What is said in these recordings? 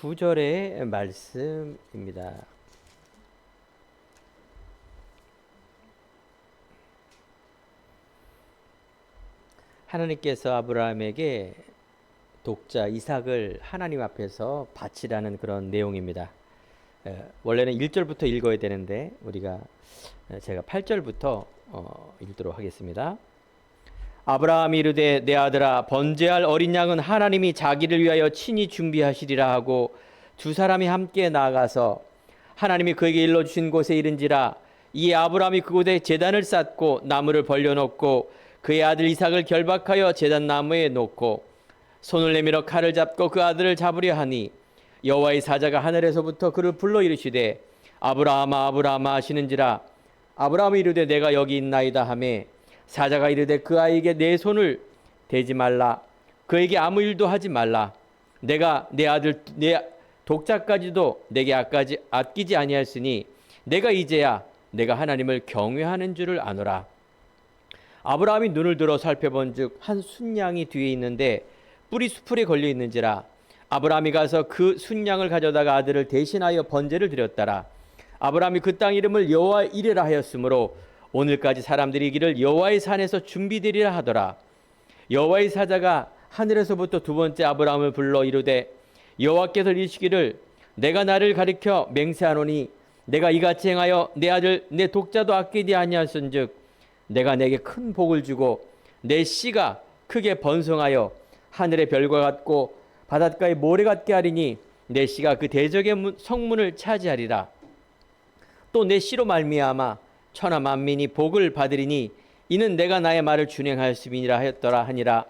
9절의 말씀입니다. 하나님께서 아브라함에게 독자 이삭을 하나님 앞에서 바치라는 그런 내용입니다. 원래는 1절부터 읽어야 되는데 제가 8절부터 읽도록 하겠습니다. 아브라함이 이르되 내 아들아 번제할 어린 양은 하나님이 자기를 위하여 친히 준비하시리라 하고 두 사람이 함께 나아가서 하나님이 그에게 일러주신 곳에 이른지라 이에 아브라함이 그곳에 제단을 쌓고 나무를 벌려놓고 그의 아들 이삭을 결박하여 제단 나무에 놓고 손을 내밀어 칼을 잡고 그 아들을 잡으려 하니 여호와의 사자가 하늘에서부터 그를 불러 이르시되 아브라함아 아브라함아 하시는지라 아브라함이 이르되 내가 여기 있나이다 하매 사자가 이르되 그 아이에게 내 손을 대지 말라 그에게 아무 일도 하지 말라 내가 내 아들 내 독자까지도 내게 아끼지 아니하였으니 내가 이제야 내가 하나님을 경외하는 줄을 아노라. 아브라함이 눈을 들어 살펴본즉 한 순양이 뒤에 있는데 뿔이 수풀에 걸려 있는지라 아브라함이 가서 그 순양을 가져다가 아들을 대신하여 번제를 드렸더라. 아브라함이 그 땅 이름을 여호와 이레라 하였으므로 오늘까지 사람들이 이기를 여호와의 산에서 준비되리라 하더라. 여호와의 사자가 하늘에서부터 두 번째 아브라함을 불러 이르되 여호와께서 이르시기를 내가 나를 가리켜 맹세하노니 내가 이같이 행하여 내 아들 내 독자도 아끼지 아니하였은즉 내가 내게 큰 복을 주고 내 씨가 크게 번성하여 하늘의 별과 같고 바닷가의 모래 같게 하리니 내 씨가 그 대적의 성문을 차지하리라. 또 내 씨로 말미암아 천하 만민이 복을 받으리니 이는 내가 나의 말을 준행하였음이니라 하였더라 하니라.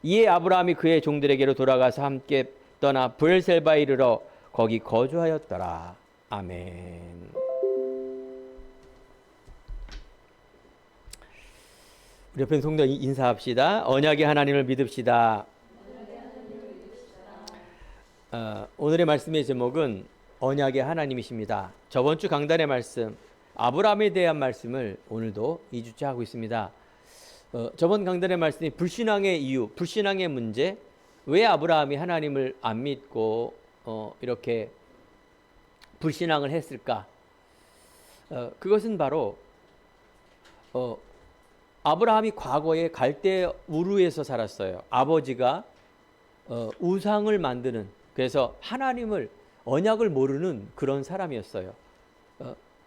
이에 아브라함이 그의 종들에게로 돌아가서 함께 떠나 브엘셀바에 이르러 거기 거주하였더라. 아멘. 우리 옆에 성도 인사합시다. 언약의 하나님을 믿읍시다. 오늘의 말씀의 제목은 언약의 하나님이십니다. 저번 주 강단의 말씀 아브라함에 대한 말씀을 오늘도 2주째 하고 있습니다. 저번 강단의 말씀이 불신앙의 이유, 불신앙의 문제, 왜 아브라함이 하나님을 안 믿고 이렇게 불신앙을 했을까? 그것은 바로 아브라함이 과거에 갈대 우르에서 살았어요. 아버지가 우상을 만드는, 그래서 하나님을 언약을 모르는 그런 사람이었어요.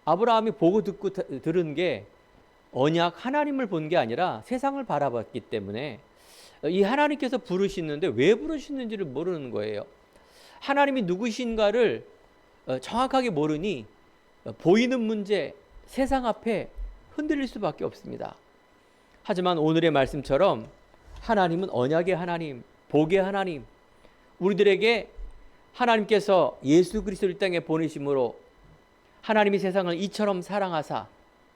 아브라함이 보고 듣고 들은 게 언약 하나님을 본 게 아니라 세상을 바라봤기 때문에 이 하나님께서 부르시는데 왜 부르시는지를 모르는 거예요. 하나님이 누구신가를 정확하게 모르니 보이는 문제, 세상 앞에 흔들릴 수밖에 없습니다. 하지만 오늘의 말씀처럼 하나님은 언약의 하나님, 복의 하나님, 우리들에게 하나님께서 예수 그리스도를 이 땅에 보내심으로 하나님이 세상을 이처럼 사랑하사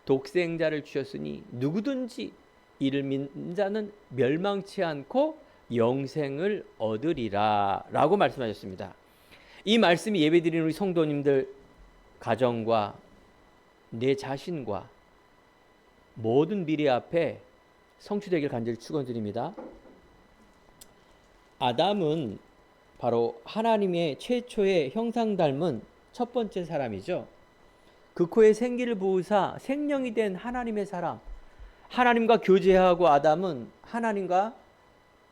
독생자를 주셨으니 누구든지 이를 믿는 자는 멸망치 않고 영생을 얻으리라 라고 말씀하셨습니다. 이 말씀이 예배드리는 우리 성도님들 가정과 내 자신과 모든 미래 앞에 성취되길 간절히 축원드립니다. 아담은 바로 하나님의 최초의 형상 닮은 첫 번째 사람이죠. 그 코에 생기를 부으사 생명이 된 하나님의 사람, 하나님과 교제하고 아담은 하나님과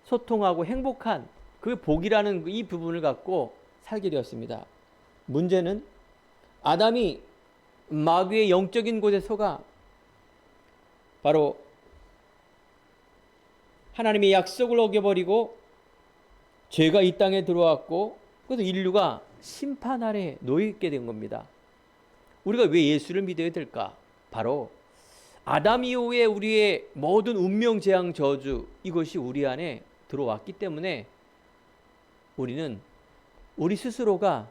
소통하고 행복한 그 복이라는 이 부분을 갖고 살게 되었습니다. 문제는 아담이 마귀의 영적인 곳에 속아 바로 하나님의 약속을 어겨버리고 죄가 이 땅에 들어왔고, 그래서 인류가 심판 아래 놓여 있게 된 겁니다. 우리가 왜 예수를 믿어야 될까? 바로 아담 이후에 우리의 모든 운명, 재앙, 저주, 이것이 우리 안에 들어왔기 때문에 우리는 우리 스스로가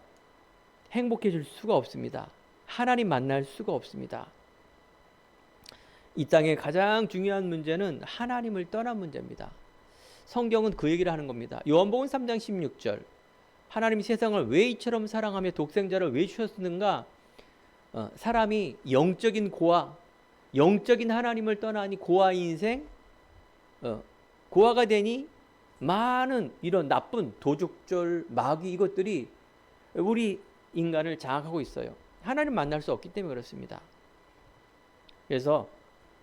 행복해질 수가 없습니다. 하나님 만날 수가 없습니다. 이 땅의 가장 중요한 문제는 하나님을 떠난 문제입니다. 성경은 그 얘기를 하는 겁니다. 요한복음 3장 16절, 하나님이 세상을 왜 이처럼 사랑하며 독생자를 왜 주셨는가? 사람이 영적인 고아, 영적인 하나님을 떠나니 고아 인생, 고아가 되니 많은 이런 나쁜 도적절, 마귀, 이것들이 우리 인간을 장악하고 있어요. 하나님 만날 수 없기 때문에 그렇습니다. 그래서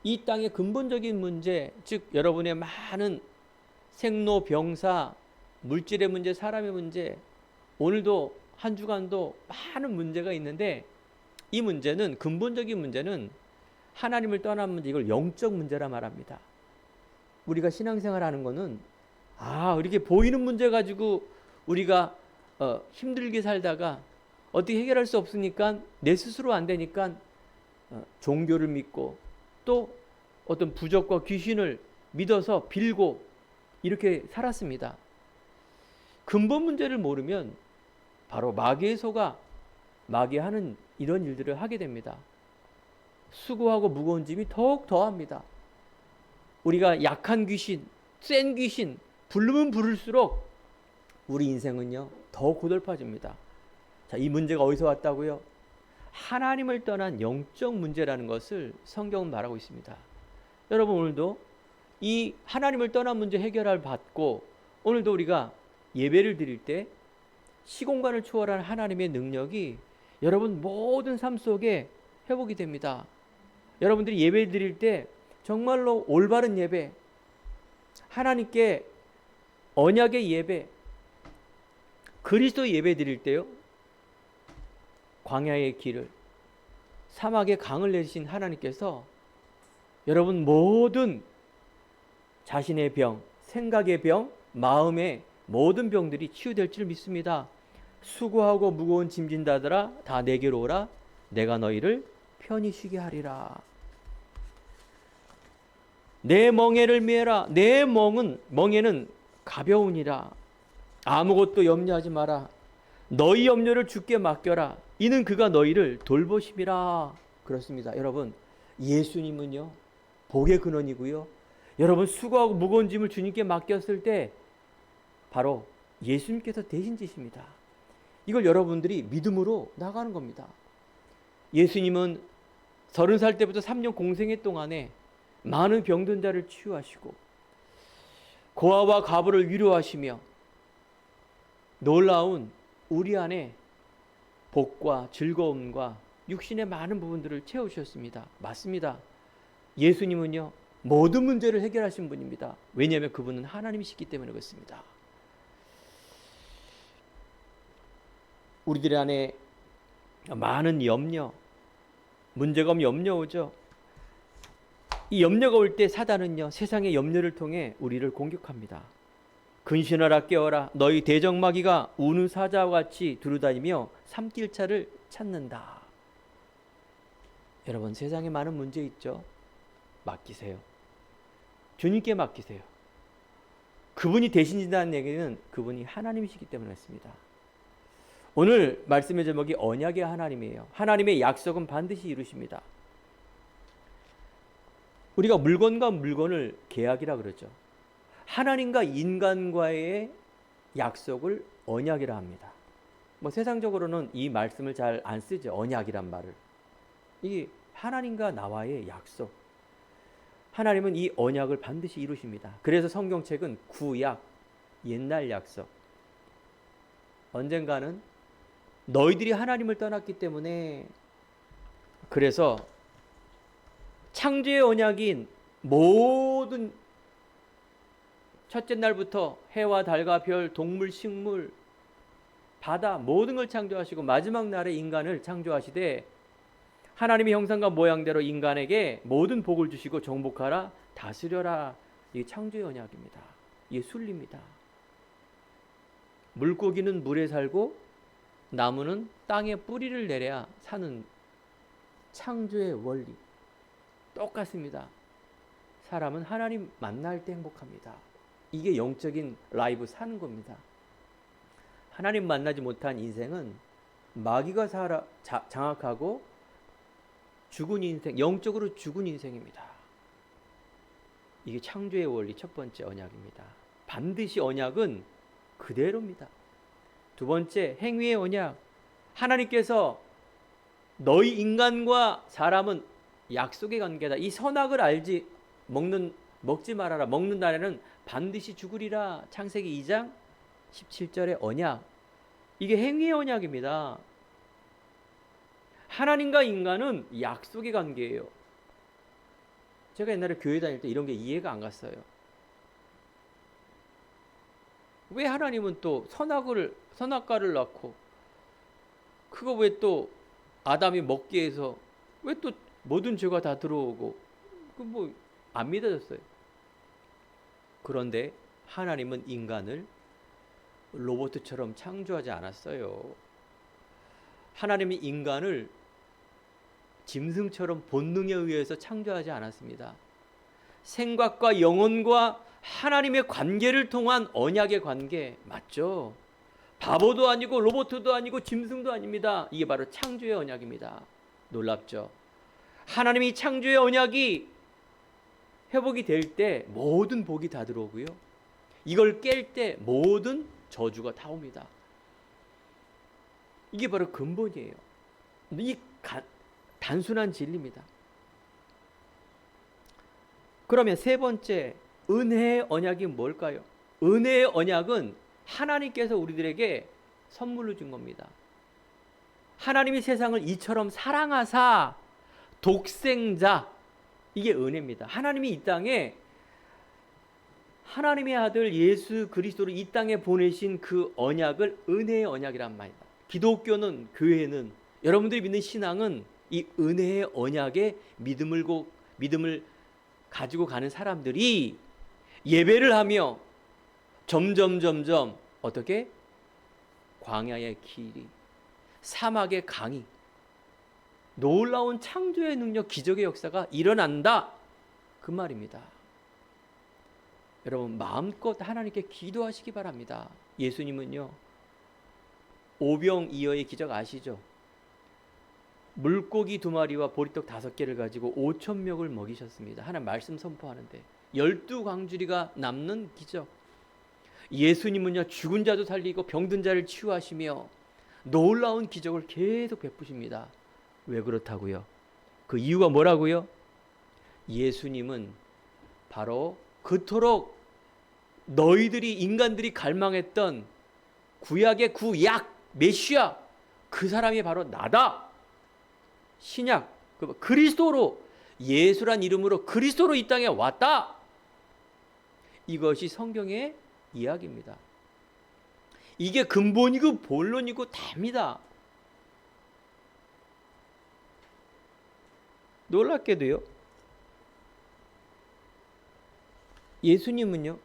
이 땅의 근본적인 문제, 즉 여러분의 많은 생로병사, 물질의 문제, 사람의 문제, 오늘도 한 주간도 많은 문제가 있는데, 이 문제는, 근본적인 문제는 하나님을 떠난 문제, 이걸 영적 문제라 말합니다. 우리가 신앙생활 하는 거는 이렇게 보이는 문제 가지고 우리가 힘들게 살다가 어떻게 해결할 수 없으니까, 내 스스로 안 되니까 종교를 믿고 또 어떤 부적과 귀신을 믿어서 빌고 이렇게 살았습니다. 근본 문제를 모르면 바로 마귀의 속아 마귀하는 이런 일들을 하게 됩니다. 수고하고 무거운 짐이 더욱 더합니다. 우리가 약한 귀신, 센 귀신 부르면 부를수록 우리 인생은요 더 고달파집니다. 자, 이 문제가 어디서 왔다고요? 하나님을 떠난 영적 문제라는 것을 성경은 말하고 있습니다. 여러분, 오늘도 이 하나님을 떠난 문제 해결을 받고, 오늘도 우리가 예배를 드릴 때 시공간을 초월한 하나님의 능력이 여러분 모든 삶 속에 회복이 됩니다. 여러분들이 예배 드릴 때 정말로 올바른 예배, 하나님께 언약의 예배, 그리스도의 예배 드릴 때요, 광야의 길을, 사막의 강을 내리신 하나님께서 여러분 모든 자신의 병, 생각의 병, 마음의 모든 병들이 치유될 줄 믿습니다. 수고하고 무거운 짐진 자들아 다 내게로 오라, 내가 너희를 편히 쉬게 하리라. 내 멍에를 메라. 내 멍에는 가벼우니라. 아무것도 염려하지 마라. 너희 염려를 주께 맡겨라. 이는 그가 너희를 돌보심이라. 그렇습니다. 여러분, 예수님은요 복의 근원이고요, 여러분 수고하고 무거운 짐을 주님께 맡겼을 때 바로 예수님께서 대신 지십니다. 이걸 여러분들이 믿음으로 나가는 겁니다. 예수님은 30살 때부터 3년 공생애 동안에 많은 병든 자를 치유하시고 고아와 과부를 위로하시며 놀라운 우리 안에 복과 즐거움과 육신의 많은 부분들을 채우셨습니다. 맞습니다. 예수님은요 모든 문제를 해결하신 분입니다. 왜냐하면 그분은 하나님이시기 때문에 그렇습니다. 우리들 안에 많은 염려, 문제가 오면 염려 오죠. 이 염려가 올 때 사단은요 세상의 염려를 통해 우리를 공격합니다. 근신하라 깨어라, 너희 대적마귀가 우는 사자와 같이 두루다니며 삼킬차를 찾는다. 여러분, 세상에 많은 문제 있죠. 맡기세요. 주님께 맡기세요. 그분이 대신 진다는 얘기는 그분이 하나님이시기 때문에 했습니다. 오늘 말씀의 제목이 언약의 하나님이에요. 하나님의 약속은 반드시 이루십니다. 우리가 물건과 물건을 계약이라 그러죠. 하나님과 인간과의 약속을 언약이라 합니다. 세상적으로는 이 말씀을 잘 안 쓰죠. 언약이란 말을. 이게 하나님과 나와의 약속. 하나님은 이 언약을 반드시 이루십니다. 그래서 성경책은 구약, 옛날 약속. 언젠가는 너희들이 하나님을 떠났기 때문에, 그래서 창조의 언약인 모든 첫째 날부터 해와 달과 별, 동물, 식물, 바다 모든 걸 창조하시고 마지막 날에 인간을 창조하시되 하나님의 형상과 모양대로 인간에게 모든 복을 주시고 정복하라, 다스려라. 이게 창조의 언약입니다. 이게 순리입니다. 물고기는 물에 살고 나무는 땅에 뿌리를 내려야 사는 창조의 원리 똑같습니다. 사람은 하나님 만날 때 행복합니다. 이게 영적인 라이브 사는 겁니다. 하나님 만나지 못한 인생은 마귀가 장악하고 죽은 인생, 영적으로 죽은 인생입니다. 이게 창조의 원리 첫 번째 언약입니다. 반드시 언약은 그대로입니다. 두 번째, 행위의 언약. 하나님께서 너희 인간과 사람은 약속의 관계다. 이 선악을 알지 먹지 말아라. 먹는 날에는 반드시 죽으리라. 창세기 2장 17절의 언약. 이게 행위의 언약입니다. 하나님과 인간은 약속의 관계예요. 제가 옛날에 교회 다닐 때 이런 게 이해가 안 갔어요. 왜 하나님은 또 선악과를 낳고 그거 왜 또 아담이 먹게 해서 왜 또 모든 죄가 다 들어오고 그 뭐 안 믿어졌어요. 그런데 하나님은 인간을 로봇처럼 창조하지 않았어요. 하나님이 인간을 짐승처럼 본능에 의해서 창조하지 않았습니다. 생각과 영혼과 하나님의 관계를 통한 언약의 관계 맞죠? 바보도 아니고 로봇도 아니고 짐승도 아닙니다. 이게 바로 창조의 언약입니다. 놀랍죠? 하나님이 창조의 언약이 회복이 될 때 모든 복이 다 들어오고요. 이걸 깰 때 모든 저주가 다 옵니다. 이게 바로 근본이에요. 이 단순한 진리입니다. 그러면 세 번째, 은혜의 언약이 뭘까요? 은혜의 언약은 하나님께서 우리들에게 선물로 준 겁니다. 하나님이 세상을 이처럼 사랑하사 독생자, 이게 은혜입니다. 하나님이 이 땅에 하나님의 아들 예수 그리스도를 이 땅에 보내신 그 언약을 은혜의 언약이란 말입니다. 기독교는, 교회는, 여러분들이 믿는 신앙은 이 은혜의 언약에 믿음을 가지고 가는 사람들이 예배를 하며 점점 어떻게? 광야의 길이, 사막의 강이, 놀라운 창조의 능력, 기적의 역사가 일어난다, 그 말입니다. 여러분 마음껏 하나님께 기도하시기 바랍니다. 예수님은요, 오병이어의 기적 아시죠? 물고기 2마리와 보리떡 5개를 가지고 5,000명을 먹이셨습니다. 하나님 말씀 선포하는데 12광주리가 남는 기적. 예수님은요, 죽은 자도 살리고 병든 자를 치유하시며 놀라운 기적을 계속 베푸십니다. 왜 그렇다고요? 그 이유가 뭐라고요? 예수님은 바로 그토록 너희들이, 인간들이 갈망했던 구약의 구약 메시아, 그 사람이 바로 나다. 신약 그리스도로, 예수란 이름으로 그리스도로 이 땅에 왔다. 이것이 성경의 이야기입니다. 이게 근본이고 본론이고 답니다. 놀랍게도요, 예수님은요,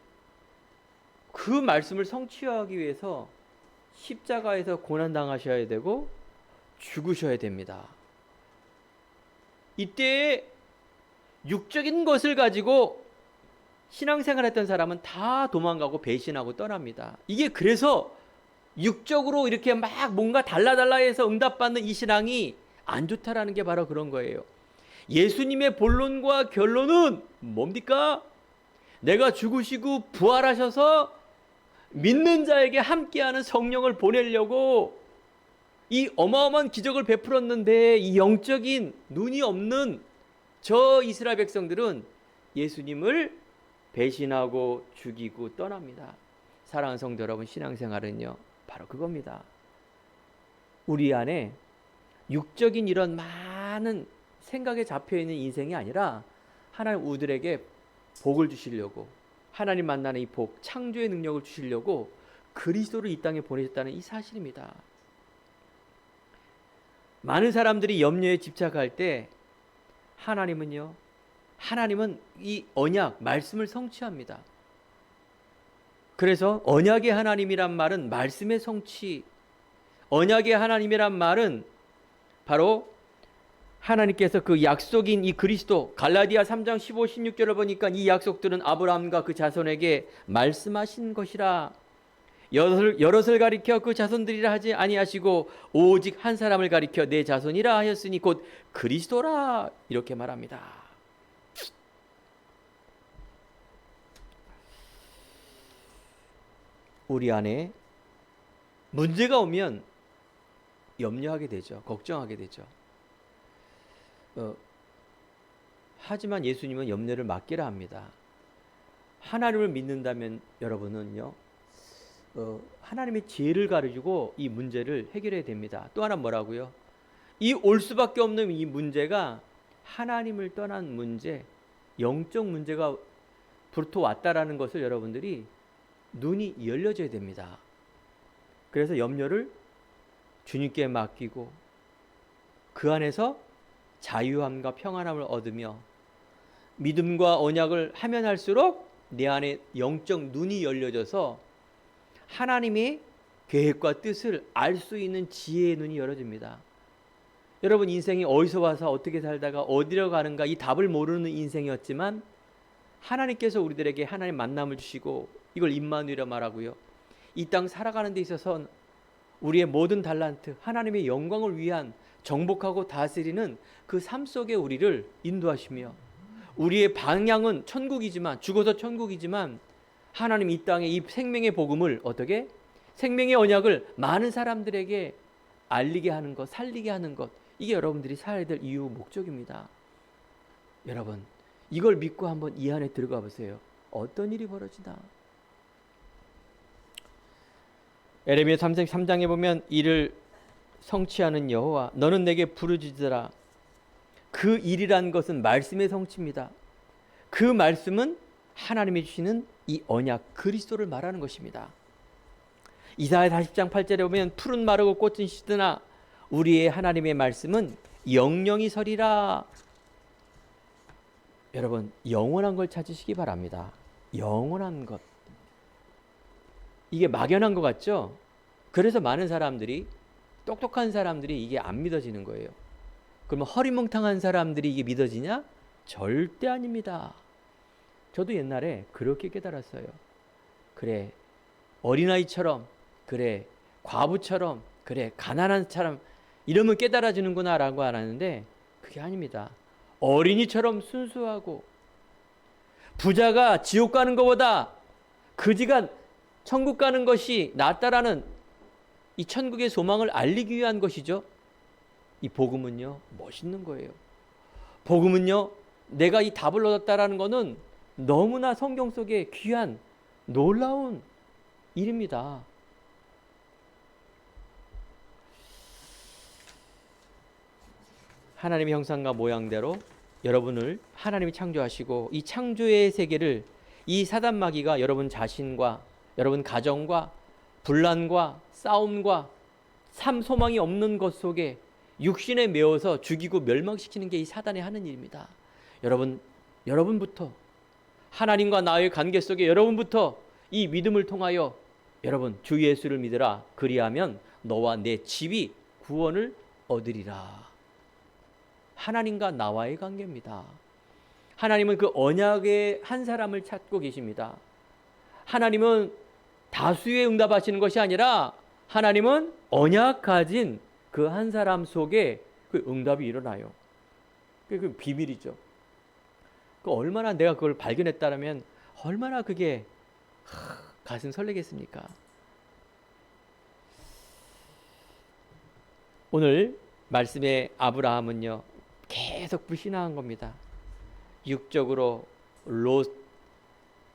그 말씀을 성취하기 위해서 십자가에서 고난당하셔야 되고 죽으셔야 됩니다. 이때 육적인 것을 가지고 신앙생활했던 사람은 다 도망가고 배신하고 떠납니다. 이게 그래서 육적으로 이렇게 막 뭔가 달라 해서 응답받는 이 신앙이 안 좋다라는 게 바로 그런 거예요. 예수님의 본론과 결론은 뭡니까? 내가 죽으시고 부활하셔서 믿는 자에게 함께하는 성령을 보내려고 이 어마어마한 기적을 베풀었는데, 이 영적인 눈이 없는 저 이스라엘 백성들은 예수님을 배신하고 죽이고 떠납니다. 사랑하는 성도 여러분, 신앙생활은요 바로 그겁니다. 우리 안에 육적인 이런 많은 생각에 잡혀있는 인생이 아니라 하나님 우리들에게 복을 주시려고, 하나님 만나는 이 복, 창조의 능력을 주시려고 그리스도를 이 땅에 보내셨다는 이 사실입니다. 많은 사람들이 염려에 집착할 때 하나님은 이 언약, 말씀을 성취합니다. 그래서 언약의 하나님이란 말은 말씀의 성취, 언약의 하나님이란 말은 바로 하나님께서 그 약속인 이 그리스도, 갈라디아 3장 15, 16절을 보니까 이 약속들은 아브라함과 그 자손에게 말씀하신 것이라. 여럿을 가리켜 그 자손들이라 하지 아니하시고 오직 한 사람을 가리켜 내 자손이라 하였으니 곧 그리스도라, 이렇게 말합니다. 우리 안에 문제가 오면 염려하게 되죠. 걱정하게 되죠. 하지만 예수님은 염려를 맡기라 합니다. 하나님을 믿는다면 여러분은요, 하나님의 지혜를 가지고 이 문제를 해결해야 됩니다. 또 하나 뭐라고요? 이 올 수밖에 없는 이 문제가 하나님을 떠난 문제, 영적 문제가 부터 왔다라는 것을 여러분들이 눈이 열려져야 됩니다. 그래서 염려를 주님께 맡기고 그 안에서 자유함과 평안함을 얻으며 믿음과 언약을 하면 할수록 내 안에 영적 눈이 열려져서 하나님의 계획과 뜻을 알 수 있는 지혜의 눈이 열어집니다. 여러분 인생이 어디서 와서 어떻게 살다가 어디로 가는가 이 답을 모르는 인생이었지만 하나님께서 우리들에게 하나님 만남을 주시고 이걸 임마누엘이라 말하고요. 이 땅 살아가는 데 있어서 우리의 모든 달란트 하나님의 영광을 위한 정복하고 다스리는 그 삶 속에 우리를 인도하시며 우리의 방향은 천국이지만 죽어서 천국이지만 하나님 이 땅에 이 생명의 복음을 어떻게 생명의 언약을 많은 사람들에게 알리게 하는 것, 살리게 하는 것 이게 여러분들이 살아야 될 이유 목적입니다. 여러분 이걸 믿고 한번 이 안에 들어가 보세요. 어떤 일이 벌어지나. 에레미야 33장에 보면 이를 성취하는 여호와 너는 내게 부르짖으라. 그 일이란 것은 말씀의 성취입니다. 그 말씀은 하나님이 주시는 이 언약 그리스도를 말하는 것입니다. 이사야 40장 8절에 보면 푸른 마르고 꽃은 시드나 우리의 하나님의 말씀은 영영이 서리라. 여러분 영원한 걸 찾으시기 바랍니다. 영원한 것. 이게 막연한 것 같죠? 그래서 많은 사람들이 똑똑한 사람들이 이게 안 믿어지는 거예요. 그러면 허리멍텅한 사람들이 이게 믿어지냐? 절대 아닙니다. 저도 옛날에 그렇게 깨달았어요. 그래 어린아이처럼 그래 과부처럼 그래 가난한 사람 이러면 깨달아지는구나 라고 알았는데 그게 아닙니다. 어린이처럼 순수하고 부자가 지옥 가는 것보다 그지가 천국 가는 것이 낫다라는 이 천국의 소망을 알리기 위한 것이죠. 이 복음은요 멋있는 거예요. 복음은요 내가 이 답을 얻었다라는 것은 너무나 성경 속에 귀한 놀라운 일입니다. 하나님의 형상과 모양대로 여러분을 하나님이 창조하시고 이 창조의 세계를 이 사단 마귀가 여러분 자신과 여러분 가정과 분란과 싸움과 삶 소망이 없는 것 속에 육신에 매어서 죽이고 멸망시키는 게 이 사단이 하는 일입니다. 여러분부터 하나님과 나의 관계 속에 여러분부터 이 믿음을 통하여 여러분 주 예수를 믿으라. 그리하면 너와 내 집이 구원을 얻으리라. 하나님과 나와의 관계입니다. 하나님은 그 언약의 한 사람을 찾고 계십니다. 하나님은 다수의 응답하시는 것이 아니라 하나님은 언약 가진 그 한 사람 속에 그 응답이 일어나요. 그 비밀이죠. 그 얼마나 내가 그걸 발견했다면 얼마나 그게 가슴 설레겠습니까? 오늘 말씀의 아브라함은요 계속 불신앙한 겁니다. 육적으로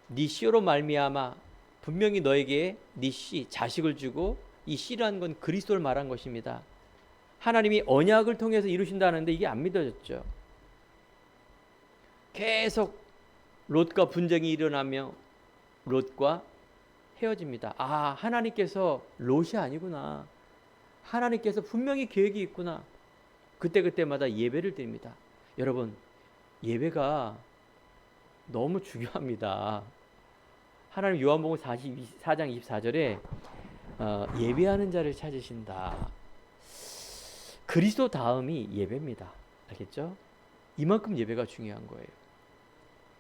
네 씨로 말미암아 분명히 너에게 네 씨 자식을 주고 이 씨라는 건 그리스도를 말한 것입니다. 하나님이 언약을 통해서 이루신다는데 이게 안 믿어졌죠. 계속 롯과 분쟁이 일어나며 롯과 헤어집니다. 아, 하나님께서 롯이 아니구나. 하나님께서 분명히 계획이 있구나. 그때마다 예배를 드립니다. 여러분, 예배가 너무 중요합니다. 하나님 요한복음 4장 24절에 예배하는 자를 찾으신다. 그리스도 다음이 예배입니다. 알겠죠? 이만큼 예배가 중요한 거예요.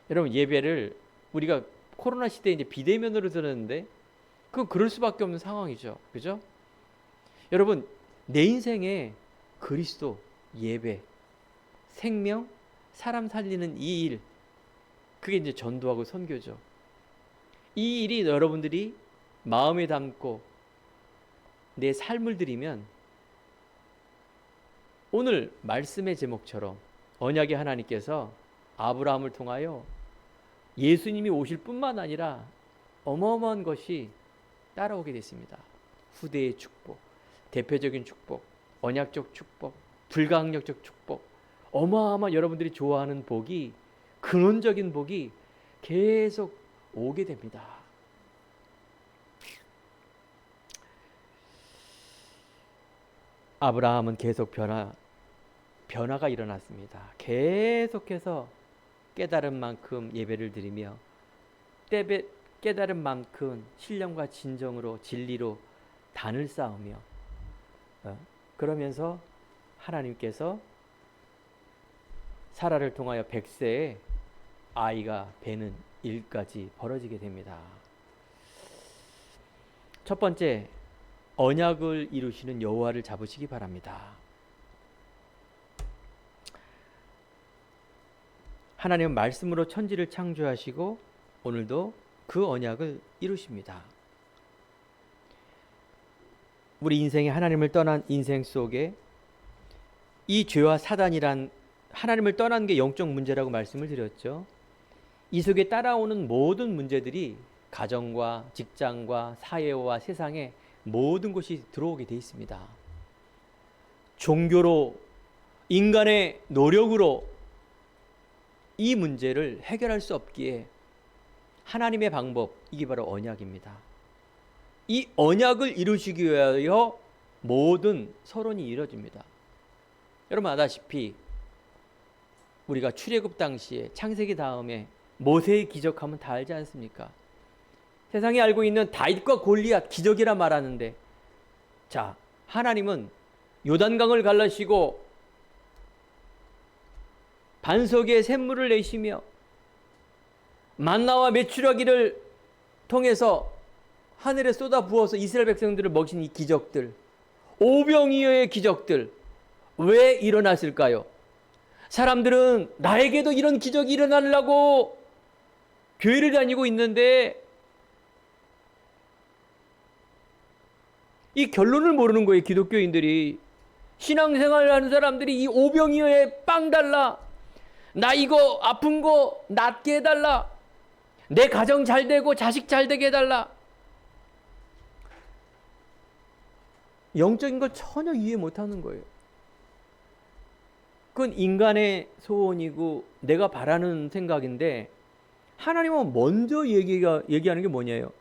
여러분 예배를 우리가 코로나 시대에 이제 비대면으로 들었는데 그건 그럴 수밖에 없는 상황이죠. 그죠? 여러분 내 인생에 그리스도, 예배, 생명, 사람 살리는 이 일 그게 이제 전도하고 선교죠. 이 일이 여러분들이 마음에 담고 내 삶을 드리면 오늘 말씀의 제목처럼 언약의 하나님께서 아브라함을 통하여 예수님이 오실 뿐만 아니라 어마어마한 것이 따라오게 됐습니다. 후대의 축복, 대표적인 축복, 언약적 축복, 불가항력적 축복, 어마어마한 여러분들이 좋아하는 복이, 근원적인 복이 계속 오게 됩니다. 아브라함은 계속 변화가 일어났습니다. 계속해서 깨달은 만큼 예배를 드리며 깨달은 만큼 신령과 진정으로 진리로 단을 쌓으며 그러면서 하나님께서 사라를 통하여 100세에 아이가 배는 일까지 벌어지게 됩니다. 첫 번째, 언약을 이루시는 여호와를 잡으시기 바랍니다. 하나님은 말씀으로 천지를 창조하시고 오늘도 그 언약을 이루십니다. 우리 인생에 하나님을 떠난 인생 속에 이 죄와 사단이란 하나님을 떠난 게 영적 문제라고 말씀을 드렸죠. 이 속에 따라오는 모든 문제들이 가정과 직장과 사회와 세상에 모든 곳이 들어오게 돼 있습니다. 종교로, 인간의 노력으로 이 문제를 해결할 수 없기에 하나님의 방법, 이게 바로 언약입니다. 이 언약을 이루시기 위하여 모든 서론이 이루어집니다. 여러분 아다시피 우리가 출애굽 당시에 창세기 다음에 모세의 기적하면 다 알지 않습니까? 세상이 알고 있는 다윗과 골리앗 기적이라 말하는데, 자, 하나님은 요단강을 갈라시고 반석에 샘물을 내시며 만나와 메추라기를 통해서 하늘에 쏟아 부어서 이스라엘 백성들을 먹인 이 기적들, 오병이어의 기적들 왜 일어났을까요? 사람들은 나에게도 이런 기적이 일어나려고 교회를 다니고 있는데 이 결론을 모르는 거예요. 기독교인들이, 신앙생활을 하는 사람들이 이 오병이어에 빵 달라, 나 이거 아픈 거 낫게 해달라, 내 가정 잘 되고 자식 잘 되게 해달라, 영적인 걸 전혀 이해 못하는 거예요. 그건 인간의 소원이고 내가 바라는 생각인데, 하나님은 먼저 얘기하는 게 뭐냐요?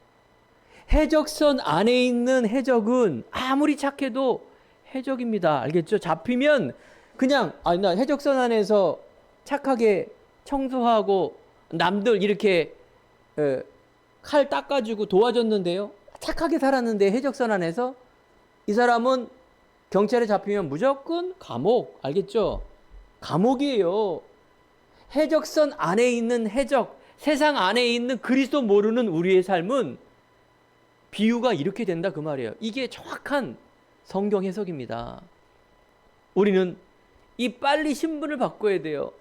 해적선 안에 있는 해적은 아무리 착해도 해적입니다. 알겠죠? 잡히면 그냥 나 해적선 안에서 착하게 청소하고 남들 이렇게 칼 닦아주고 도와줬는데요, 착하게 살았는데 해적선 안에서 이 사람은 경찰에 잡히면 무조건 감옥. 알겠죠? 감옥이에요. 해적선 안에 있는 해적, 세상 안에 있는 그리스도 모르는 우리의 삶은 비유가 이렇게 된다 그 말이에요. 이게 정확한 성경 해석입니다. 우리는 이 빨리 신분을 바꿔야 돼요.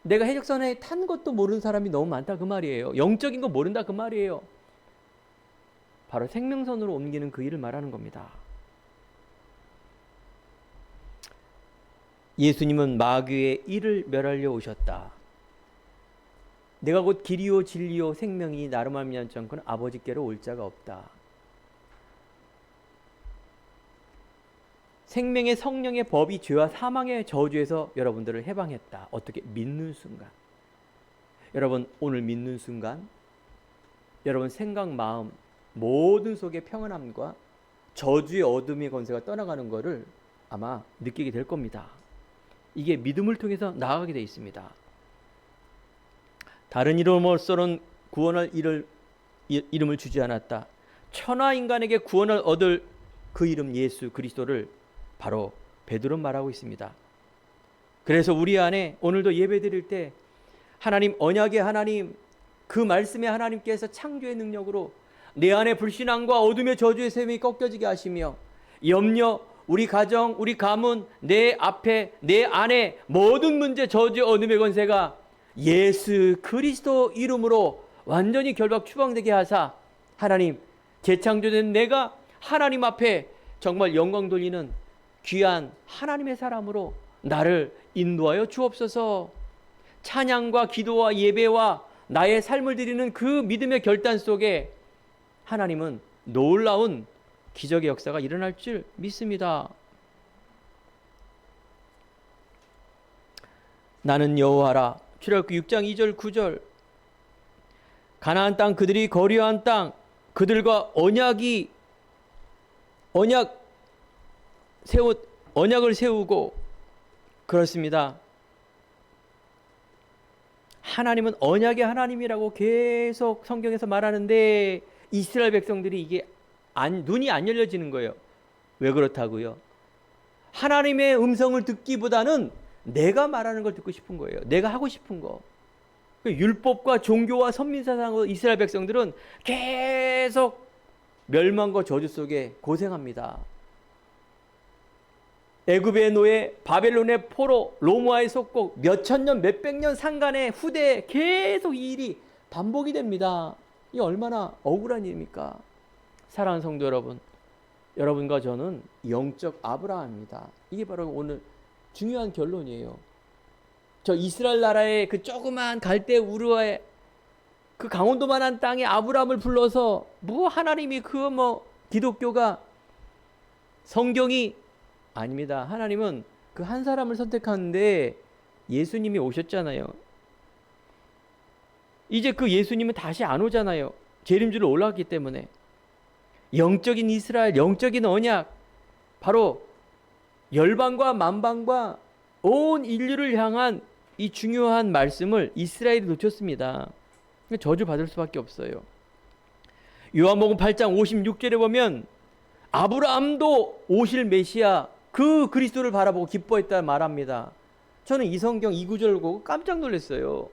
내가 해적선에 탄 것도 모르는 사람이 너무 많다 그 말이에요. 영적인 거 모른다 그 말이에요. 바로 생명선으로 옮기는 그 일을 말하는 겁니다. 예수님은 마귀의 일을 멸하려 오셨다. 내가 곧 길이요 진리요 생명이 나로 말미암지 않고는 아버지께로 올 자가 없다. 생명의 성령의 법이 죄와 사망의 저주에서 여러분들을 해방했다. 어떻게? 믿는 순간. 여러분 오늘 믿는 순간 여러분 생각, 마음 모든 속에 평안함과 저주의 어둠의 권세가 떠나가는 것을 아마 느끼게 될 겁니다. 이게 믿음을 통해서 나아가게 되어 있습니다. 다른 이름으로서는 구원할 이름을 주지 않았다. 천하 인간에게 구원을 얻을 그 이름 예수 그리스도를 바로 베드로는 말하고 있습니다. 그래서 우리 안에 오늘도 예배 드릴 때 하나님, 언약의 하나님, 그 말씀의 하나님께서 창조의 능력으로 내 안에 불신앙과 어둠의 저주의 셈이 꺾여지게 하시며 염려, 우리 가정, 우리 가문, 내 앞에, 내 안에 모든 문제, 저주, 어둠의 권세가 예수 그리스도 이름으로 완전히 결박 추방되게 하사 하나님, 재창조된 내가 하나님 앞에 정말 영광 돌리는 귀한 하나님의 사람으로 나를 인도하여 주옵소서. 찬양과 기도와 예배와 나의 삶을 드리는 그 믿음의 결단 속에 하나님은 놀라운 기적의 역사가 일어날 줄 믿습니다. 나는 여호와라. 출애굽기 6장 2절 9절. 가나안 땅 그들이 거류한 땅, 그들과 언약을 세우고 그렇습니다. 하나님은 언약의 하나님이라고 계속 성경에서 말하는데 이스라엘 백성들이 이게 눈이 안 열려지는 거예요. 왜 그렇다고요? 하나님의 음성을 듣기보다는 내가 말하는 걸 듣고 싶은 거예요. 내가 하고 싶은 거. 율법과 종교와 선민사상으로 이스라엘 백성들은 계속 멸망과 저주 속에 고생합니다. 애굽의 노예, 바벨론의 포로, 로마의 속국, 몇천 년, 몇백 년 상간의 후대에 계속 이 일이 반복이 됩니다. 이 얼마나 억울한 일입니까? 사랑하는 성도 여러분, 여러분과 저는 영적 아브라함입니다. 이게 바로 오늘 중요한 결론이에요. 저 이스라엘 나라의 그 조그만 갈대 우르의 그 강원도만한 땅에 아브라함을 불러서 하나님이 기독교가 성경이 아닙니다. 하나님은 그 한 사람을 선택하는데 예수님이 오셨잖아요. 이제 그 예수님은 다시 안 오잖아요. 재림주로 올라왔기 때문에. 영적인 이스라엘, 영적인 언약, 바로 열방과 만방과 온 인류를 향한 이 중요한 말씀을 이스라엘이 놓쳤습니다. 저주받을 수밖에 없어요. 요한복음 8장 56절에 보면 아브라함도 오실 메시아 그 그리스도를 바라보고 기뻐했다 말합니다. 저는 이 성경 이 구절을 보고 깜짝 놀랐어요.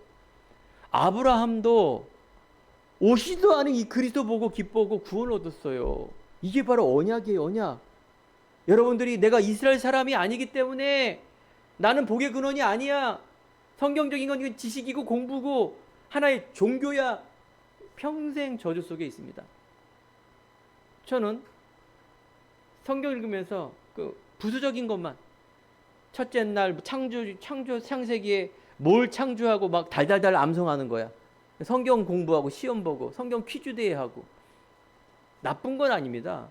아브라함도 오시도 않은 이 그리스도 보고 기뻐하고 구원을 얻었어요. 이게 바로 언약이에요. 언약. 여러분들이 내가 이스라엘 사람이 아니기 때문에 나는 복의 근원이 아니야, 성경적인 건 이건 지식이고 공부고 하나의 종교야, 평생 저주 속에 있습니다. 저는 성경 읽으면서 그 부수적인 것만, 첫째 날 창세기에 뭘 창조하고 막 달달달 암송하는 거야. 성경 공부하고 시험 보고 성경 퀴즈 대회하고. 나쁜 건 아닙니다.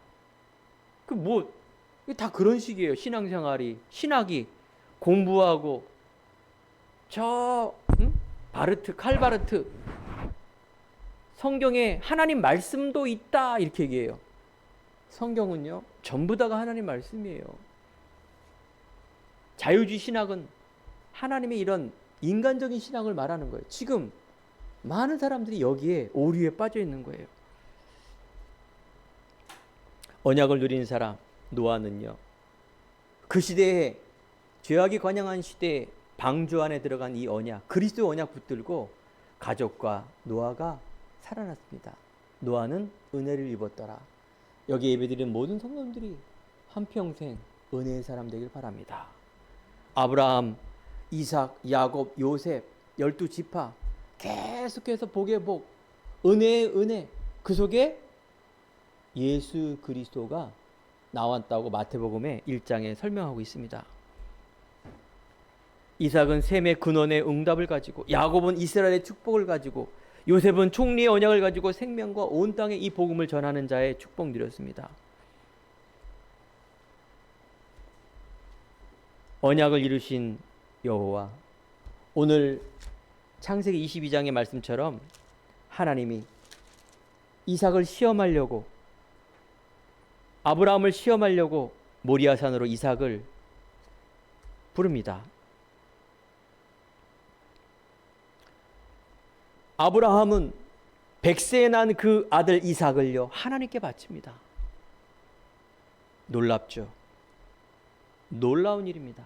다 그런 식이에요. 신앙생활이, 신학이 공부하고 칼바르트 성경에 하나님 말씀도 있다 이렇게 얘기해요. 성경은요 전부 다가 하나님 말씀이에요. 자유주의 신학은 하나님의 이런 인간적인 신앙을 말하는 거예요. 지금 많은 사람들이 여기에 오류에 빠져 있는 거예요. 언약을 누리는 사람 노아는요, 그 시대에 죄악이 관영한 시대에 방주 안에 들어간 이 언약, 그리스도의 언약 붙들고 가족과 노아가 살아났습니다. 노아는 은혜를 입었더라. 여기 예배드리는 모든 성도님들이 한평생 은혜의 사람 되길 바랍니다. 아브라함, 이삭, 야곱, 요셉 12지파 계속해서 복의 복, 은혜의 은혜, 그 속에 예수 그리스도가 나왔다고 마태복음의 1장에 설명하고 있습니다. 이삭은 셈의 근원의 응답을 가지고, 야곱은 이스라엘의 축복을 가지고, 요셉은 총리의 언약을 가지고 생명과 온 땅에 이 복음을 전하는 자의 축복 누렸습니다. 언약을 이루신 여호와, 오늘 창세기 22장의 말씀처럼 하나님이 이삭을 시험하려고, 아브라함을 시험하려고 모리아산으로 이삭을 부릅니다. 아브라함은 100세에 난 그 아들 이삭을요 하나님께 바칩니다. 놀랍죠? 놀라운 일입니다.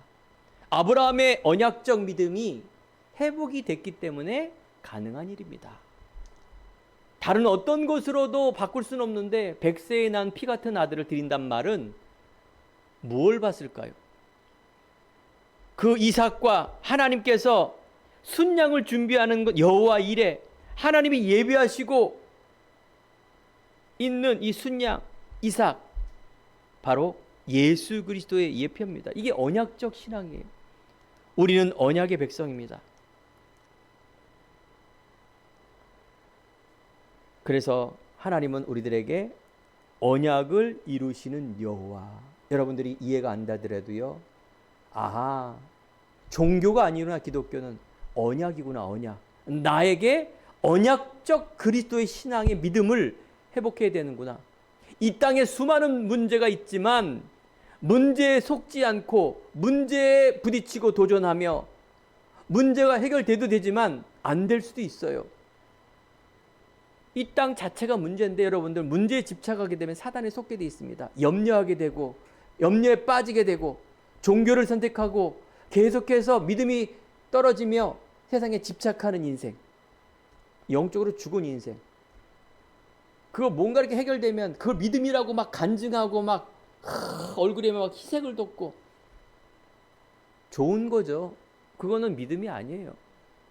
아브라함의 언약적 믿음이 회복이 됐기 때문에 가능한 일입니다. 다른 어떤 것으로도 바꿀 수는 없는데 100세에 난 피 같은 아들을 드린단 말은 무엇을 봤을까요? 그 이삭과 하나님께서 순양을 준비하는 것, 여호와 이레, 하나님이 예비하시고 있는 이 순양 이삭, 바로 예수 그리스도의 예표입니다. 이게 언약적 신앙이에요. 우리는 언약의 백성입니다. 그래서 하나님은 우리들에게 언약을 이루시는 여호와. 여러분들이 이해가 안 되더라도요, 아하, 종교가 아니구나. 기독교는 언약이구나. 언약. 나에게 언약적 그리스도의 신앙의 믿음을 회복해야 되는구나. 이 땅에 수많은 문제가 있지만 문제에 속지 않고 문제에 부딪히고 도전하며 문제가 해결돼도 되지만 안 될 수도 있어요. 이 땅 자체가 문제인데 여러분들, 문제에 집착하게 되면 사단에 속게 돼 있습니다. 염려하게 되고 염려에 빠지게 되고 종교를 선택하고 계속해서 믿음이 떨어지며 세상에 집착하는 인생, 영적으로 죽은 인생. 그거 뭔가 이렇게 해결되면 그걸 믿음이라고 막 간증하고 막 얼굴에 막 희색을 돋고 좋은 거죠. 그거는 믿음이 아니에요.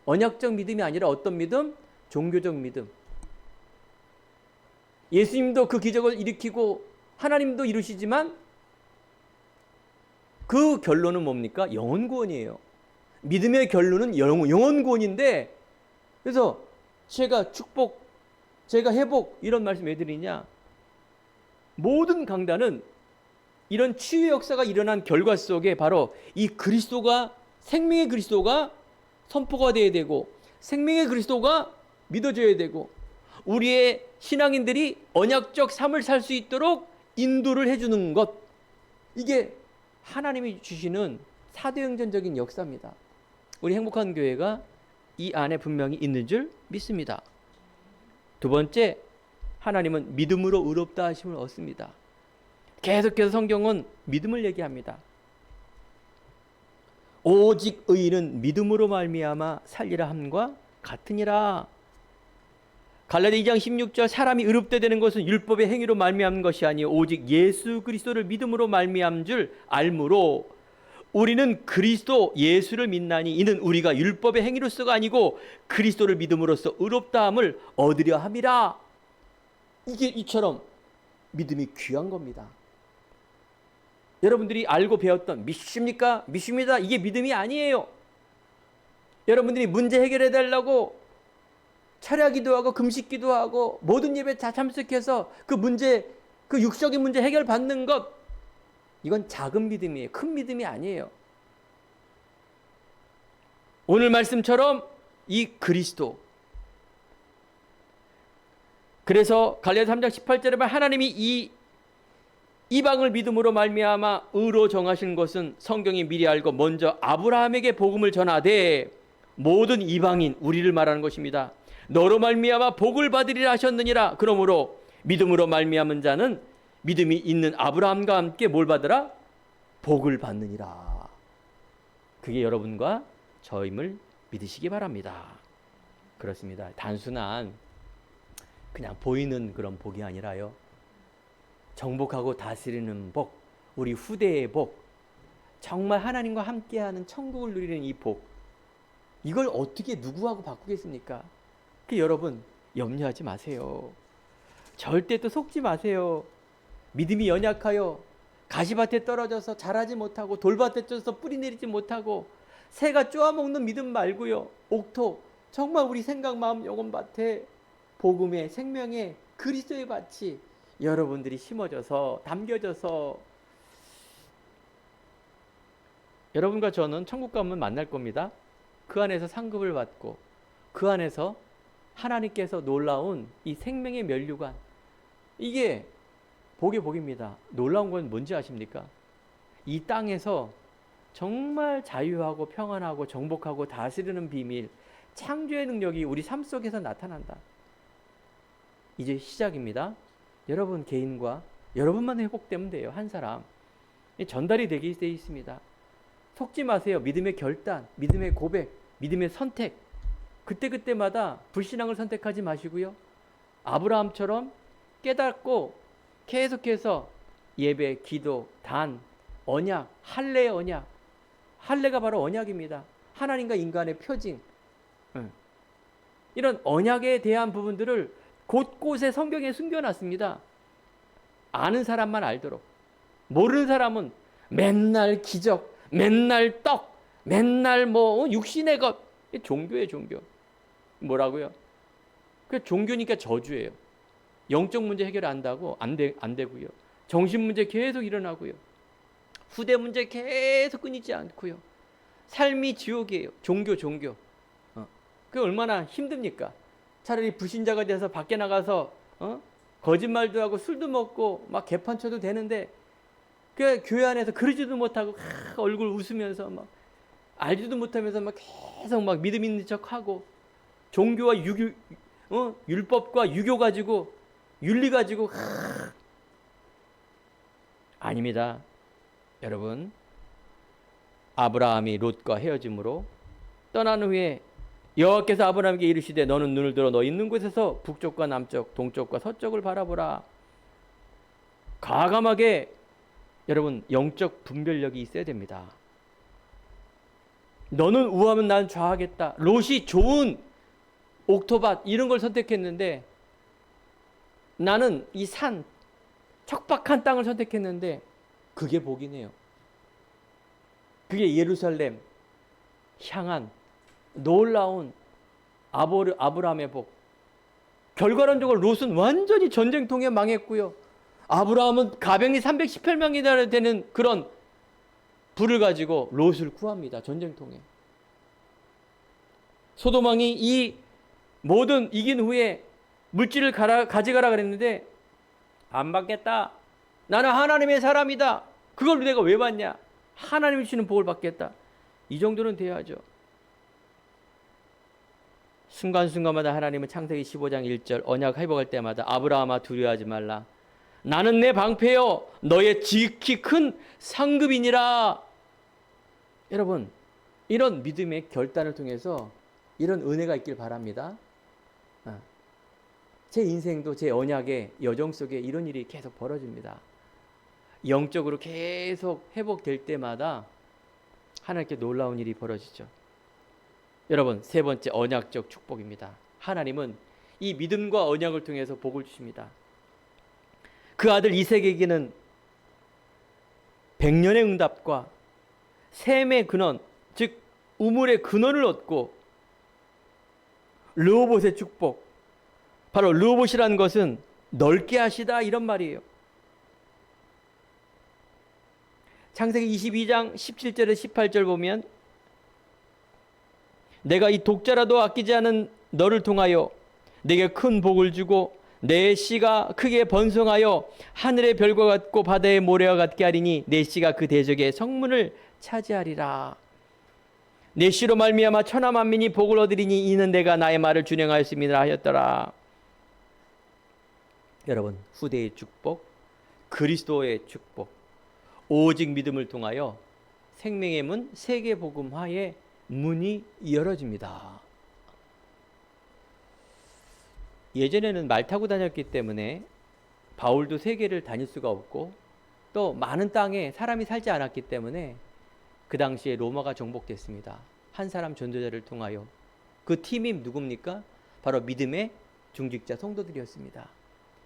언약적 믿음이 아니라 어떤 믿음? 종교적 믿음. 예수님도 그 기적을 일으키고 하나님도 이루시지만 그 결론은 뭡니까? 영혼 구원이에요. 믿음의 결론은 영혼 구원인데, 그래서 제가 축복, 제가 회복, 이런 말씀 왜 드리냐? 모든 강단은 이런 치유 역사가 일어난 결과 속에 바로 이 그리스도가, 생명의 그리스도가 선포가 되어야 되고 생명의 그리스도가 믿어져야 되고 우리의 신앙인들이 언약적 삶을 살 수 있도록 인도를 해주는 것, 이게 하나님이 주시는 사도행전적인 역사입니다. 우리 행복한 교회가 이 안에 분명히 있는 줄 믿습니다. 두 번째, 하나님은 믿음으로 의롭다 하심을 얻습니다. 계속해서 성경은 믿음을 얘기합니다. 오직 의인은 믿음으로 말미암아 살리라 함과 같으니라. 갈라디아 2장 16절, 사람이 의롭게 되는 것은 율법의 행위로 말미암은 것이 아니요 오직 예수 그리스도를 믿음으로 말미암은 줄 알므로 우리는 그리스도 예수를 믿나니 이는 우리가 율법의 행위로서가 아니고 그리스도를 믿음으로써 의롭다함을 얻으려 함이라. 이게 이처럼 믿음이 귀한 겁니다. 여러분들이 알고 배웠던 믿습니까? 믿습니다. 이게 믿음이 아니에요. 여러분들이 문제 해결해 달라고 철야기도 하고 금식기도 하고 모든 예배 다 참석해서 그 문제, 그 육적인 문제 해결받는 것, 이건 작은 믿음이에요. 큰 믿음이 아니에요. 오늘 말씀처럼 이 그리스도, 그래서 갈라디아 3장 18절에 보면 하나님이 이 이방을 믿음으로 말미암아 의로 정하신 것은 성경이 미리 알고 먼저 아브라함에게 복음을 전하되 모든 이방인, 우리를 말하는 것입니다. 너로 말미암아 복을 받으리라 하셨느니라. 그러므로 믿음으로 말미암은 자는 믿음이 있는 아브라함과 함께 뭘 받으라? 복을 받느니라. 그게 여러분과 저임을 믿으시기 바랍니다. 그렇습니다. 단순한 그냥 보이는 그런 복이 아니라요, 정복하고 다스리는 복, 우리 후대의 복, 정말 하나님과 함께하는 천국을 누리는 이 복, 이걸 어떻게 누구하고 바꾸겠습니까? 여러분 염려하지 마세요. 절대 또 속지 마세요. 믿음이 연약하여 가시밭에 떨어져서 자라지 못하고 돌밭에 쪄서 뿌리 내리지 못하고 새가 쪼아먹는 믿음 말고요, 옥토, 정말 우리 생각, 마음, 영혼밭에 복음의 생명의 그리스도의 밭이 여러분들이 심어져서 담겨져서 여러분과 저는 천국 가면 만날 겁니다. 그 안에서 상급을 받고 그 안에서 하나님께서 놀라운 이 생명의 면류관, 이게 복의 복입니다. 놀라운 건 뭔지 아십니까? 이 땅에서 정말 자유하고 평안하고 정복하고 다스리는 비밀, 창조의 능력이 우리 삶 속에서 나타난다. 이제 시작입니다. 여러분 개인과 여러분만 회복되면 돼요. 한 사람 전달이 되게 돼 있습니다. 속지 마세요. 믿음의 결단, 믿음의 고백, 믿음의 선택, 그때그때마다 불신앙을 선택하지 마시고요, 아브라함처럼 깨닫고 계속해서 예배, 기도, 단, 언약, 할례의 언약, 할례가 바로 언약입니다. 하나님과 인간의 표징, 이런 언약에 대한 부분들을 곳곳에 성경에 숨겨놨습니다. 아는 사람만 알도록. 모르는 사람은 맨날 기적, 맨날 떡, 맨날 뭐 육신의 것, 종교예요, 종교. 뭐라고요? 그 종교니까 저주예요. 영적 문제 해결 안다고 안 되고요. 정신 문제 계속 일어나고요. 후대 문제 계속 끊이지 않고요. 삶이 지옥이에요. 종교. 그게 얼마나 힘듭니까? 차라리 불신자가 돼서 밖에 나가서 거짓말도 하고 술도 먹고 막 개판 쳐도 되는데 그 교회 안에서 그러지도 못하고 얼굴 웃으면서 막 알지도 못하면서 막 계속 막 믿음 있는 척하고 종교와 율법과 유교 가지고 윤리 가지고 아닙니다. 여러분, 아브라함이 롯과 헤어짐으로 떠난 후에 여호와께서 아브라함에게 이르시되 너는 눈을 들어 너 있는 곳에서 북쪽과 남쪽 동쪽과 서쪽을 바라보라. 과감하게 여러분 영적 분별력이 있어야 됩니다. 너는 우하면 난 좌하겠다. 롯이 좋은 옥토밭 이런 걸 선택했는데 나는 이 산 척박한 땅을 선택했는데 그게 복이네요. 그게 예루살렘 향한 놀라운 아브라함의 복. 결과론적으로 롯은 완전히 전쟁통에 망했고요. 아브라함은 가병이 318명이나 되는 그런 불을 가지고 롯을 구합니다. 전쟁통에. 소돔왕이 이 모든 이긴 후에 물질을 가져가라 그랬는데 안 받겠다. 나는 하나님의 사람이다. 그걸 내가 왜 받냐? 하나님이 주시는 복을 받겠다. 이 정도는 돼야죠. 순간순간마다 하나님은 창세기 15장 1절 언약 회복할 때마다 아브라함아 두려워하지 말라. 나는 내 방패요 너의 지극히 큰 상급이니라. 여러분, 이런 믿음의 결단을 통해서 이런 은혜가 있길 바랍니다. 제 인생도 제 언약의 여정 속에 이런 일이 계속 벌어집니다. 영적으로 계속 회복될 때마다 하나님께 놀라운 일이 벌어지죠. 여러분, 세 번째 언약적 축복입니다. 하나님은 이 믿음과 언약을 통해서 복을 주십니다. 그 아들 이삭에게는 100년의 응답과 셈의 근원, 즉 우물의 근원을 얻고 르호봇의 축복, 바로 르호봇이라는 것은 넓게 하시다 이런 말이에요. 창세기 22장 17절에 18절 보면 내가 이 독자라도 아끼지 않은 너를 통하여 내게 큰 복을 주고 내 씨가 크게 번성하여 하늘의 별과 같고 바다의 모래와 같게 하리니 내 씨가 그 대적의 성문을 차지하리라. 내 씨로 말미암아 천하 만민이 복을 얻으리니 이는 내가 나의 말을 준행하였음이라 하였더라. 여러분, 후대의 축복, 그리스도의 축복, 오직 믿음을 통하여 생명의 문 세계복음화의 문이 열어집니다. 예전에는 말 타고 다녔기 때문에 바울도 세계를 다닐 수가 없고 또 많은 땅에 사람이 살지 않았기 때문에 그 당시에 로마가 정복됐습니다. 한 사람 전도자를 통하여. 그 팀이 누굽니까? 바로 믿음의 중직자 성도들이었습니다.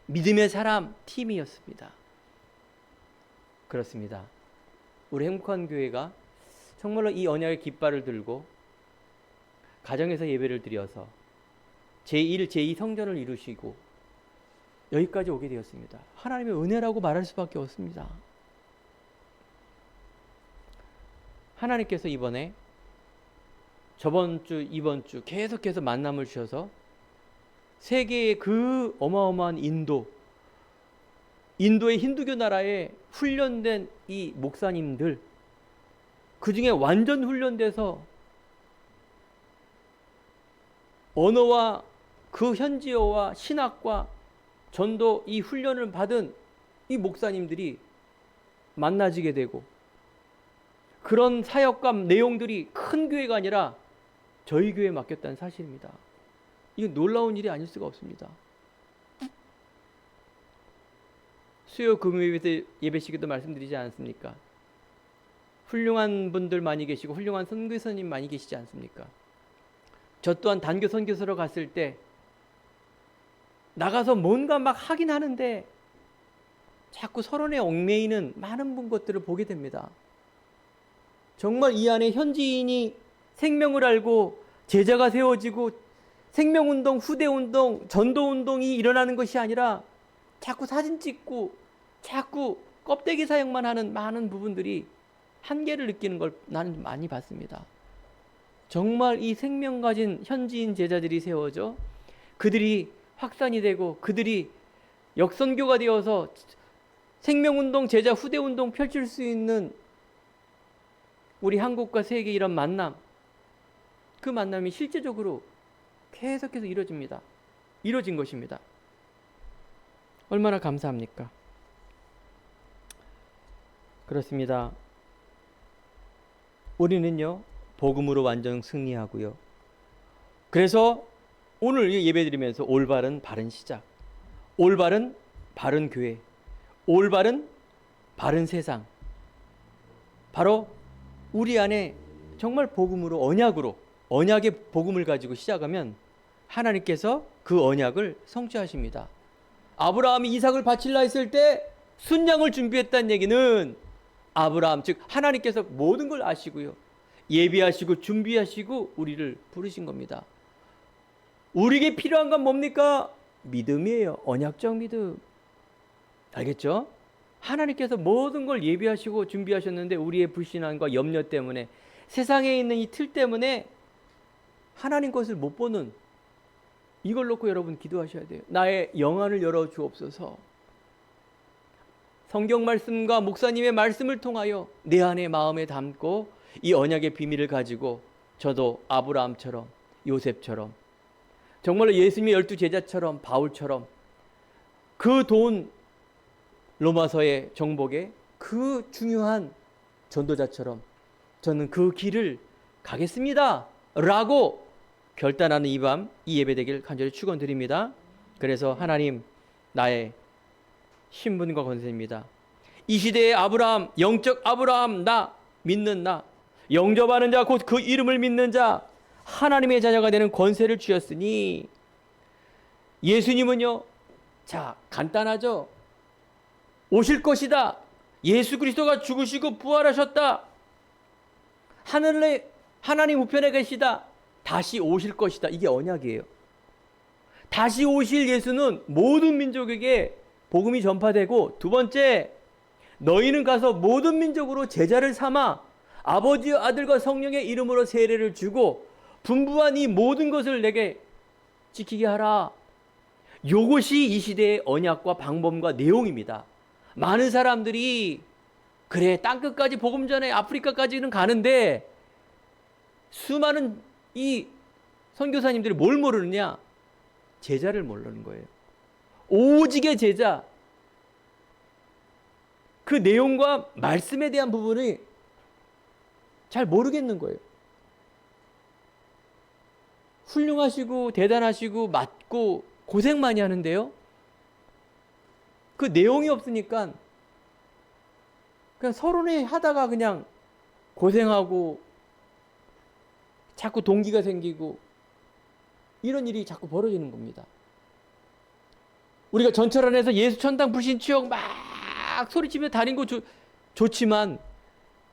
믿음의 사람 팀이었습니다. 그렇습니다. 우리 행복한 교회가 정말로 이 언약의 깃발을 들고 가정에서 예배를 드려서 제1, 제2 성전을 이루시고 여기까지 오게 되었습니다. 하나님의 은혜라고 말할 수밖에 없습니다. 하나님께서 이번에 저번 주, 이번 주 계속해서 만남을 주셔서 세계의 그 어마어마한 인도의 힌두교 나라에 훈련된 이 목사님들, 그 중에 완전 훈련돼서 언어와 그 현지어와 신학과 전도 이 훈련을 받은 이 목사님들이 만나지게 되고 그런 사역과 내용들이 큰 교회가 아니라 저희 교회에 맡겼다는 사실입니다. 이건 놀라운 일이 아닐 수가 없습니다. 수요 금요일 예배 시기도 말씀드리지 않습니까? 훌륭한 분들 많이 계시고 훌륭한 선교사님 많이 계시지 않습니까? 저 또한 단교 선교사로 갔을 때 나가서 뭔가 막 하긴 하는데 자꾸 서론에 얽매이는 많은 것들을 보게 됩니다. 정말 이 안에 현지인이 생명을 알고 제자가 세워지고 생명운동, 후대운동, 전도운동이 일어나는 것이 아니라 자꾸 사진 찍고 자꾸 껍데기 사용만 하는 많은 부분들이 한계를 느끼는 걸 나는 많이 봤습니다. 정말 이 생명 가진 현지인 제자들이 세워져 그들이 확산이 되고 그들이 역선교가 되어서 생명운동, 제자 후대운동 펼칠 수 있는 우리 한국과 세계 이런 만남, 그 만남이 실제적으로 계속해서 이루어집니다. 이루어진 것입니다. 얼마나 감사합니까? 그렇습니다. 우리는요, 복음으로 완전 승리하고요. 그래서 오늘 예배드리면서 올바른 바른 시작, 올바른 바른 교회, 올바른 바른 세상, 바로 우리 안에 정말 복음으로 언약의 복음을 가지고 시작하면 하나님께서 그 언약을 성취하십니다. 아브라함이 이삭을 바칠라 했을 때 순양을 준비했다는 얘기는 아브라함, 즉 하나님께서 모든 걸 아시고요, 예비하시고 준비하시고 우리를 부르신 겁니다. 우리에게 필요한 건 뭡니까? 믿음이에요. 언약적 믿음. 알겠죠? 하나님께서 모든 걸 예비하시고 준비하셨는데 우리의 불신앙과 염려 때문에, 세상에 있는 이 틀 때문에 하나님 것을 못 보는, 이걸 놓고 여러분 기도하셔야 돼요. 나의 영안을 열어 주옵소서. 성경 말씀과 목사님의 말씀을 통하여 내 안에 마음에 담고 이 언약의 비밀을 가지고 저도 아브라함처럼, 요셉처럼, 정말로 예수님의 12 제자처럼, 바울처럼 그 돈 로마서의 정복에 그 중요한 전도자처럼 저는 그 길을 가겠습니다 라고 결단하는 이 밤, 이 예배 되길 간절히 축원드립니다. 그래서 하나님, 나의 신분과 권세입니다. 이 시대의 아브라함, 영적 아브라함, 나 믿는 나, 영접하는 자, 곧 그 이름을 믿는 자, 하나님의 자녀가 되는 권세를 주셨으니, 예수님은요, 자, 간단하죠. 오실 것이다. 예수 그리스도가 죽으시고 부활하셨다. 하늘에 하나님 우편에 계시다. 다시 오실 것이다. 이게 언약이에요. 다시 오실 예수는 모든 민족에게 복음이 전파되고, 두 번째, 너희는 가서 모든 민족으로 제자를 삼아 아버지와 아들과 성령의 이름으로 세례를 주고 분부한 이 모든 것을 내게 지키게 하라. 이것이 이 시대의 언약과 방법과 내용입니다. 많은 사람들이 그래, 땅끝까지 복음 전해 아프리카까지는 가는데, 수많은 이 선교사님들이 뭘 모르느냐? 제자를 모르는 거예요. 오직의 제자, 그 내용과 말씀에 대한 부분이 잘 모르겠는 거예요. 훌륭하시고 대단하시고 맞고 고생 많이 하는데요, 그 내용이 없으니까 그냥 서론에 하다가 그냥 고생하고 자꾸 동기가 생기고 이런 일이 자꾸 벌어지는 겁니다. 우리가 전철 안에서 예수 천당 불신 치욕 막 소리치며 다닌 거 좋지만,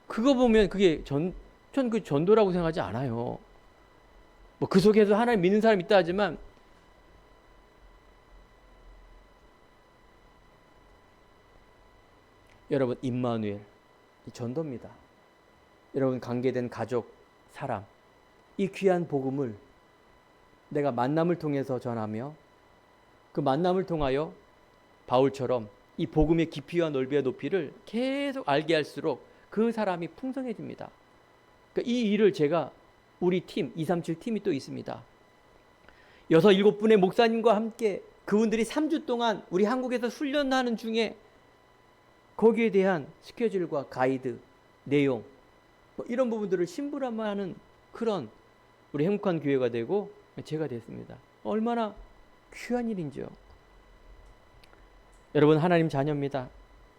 그거 보면 그게 전 그 전도라고 생각하지 않아요. 뭐 그 속에서 하나님 믿는 사람 있다 하지만, 여러분, 임마누엘, 이 전도입니다. 여러분, 관계된 가족, 사람, 이 귀한 복음을 내가 만남을 통해서 전하며, 그 만남을 통하여 바울처럼 이 복음의 깊이와 넓이와 높이를 계속 알게 할수록 그 사람이 풍성해집니다. 그러니까 이 일을 제가, 우리 팀 237 팀이 또 있습니다. 6, 7분의 목사님과 함께 그분들이 3주 동안 우리 한국에서 훈련하는 중에 거기에 대한 스케줄과 가이드, 내용, 뭐 이런 부분들을 심부름하는 그런 우리 행복한 교회가 되고 제가 됐습니다. 얼마나 귀한 일인지요. 여러분, 하나님 자녀입니다.